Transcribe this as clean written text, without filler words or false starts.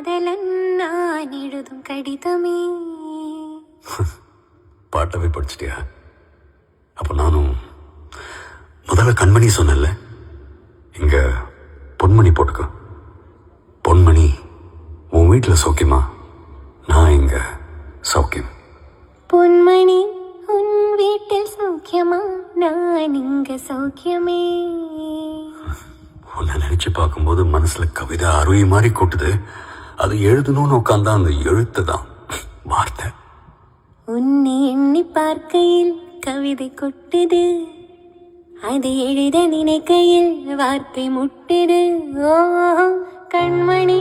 காதலன் நான் எழுதும் கடிதமே. பாட்டவே படிச்சிட்டியா? அப்போ நானும் முதல்ல கண்மணி சொன்னேன்ல, இங்க பொன்மணி போட்டுக்கோ. பொன்மணி, உன் வீட்டில் சௌக்கியமா? நான் இங்க சௌக்கியம். பொன்மணி, உன் வீட்டில் சௌக்கியமா? நான் இங்க சௌக்கியமே. உன்னை நினைச்சு பார்க்கும்போது மனசுல கவிதை அருவி மாதிரி கொட்டுது. அது எழுதணும்னு உட்காந்தா அந்த எழுத்து தான் வார்த்தை. உன்னை எண்ணி பார்க்கையில் கவிதை கொட்டுது, அது எழுத நினைக்கையில் வார்த்தை முட்டுது. ஓ கண்மணி,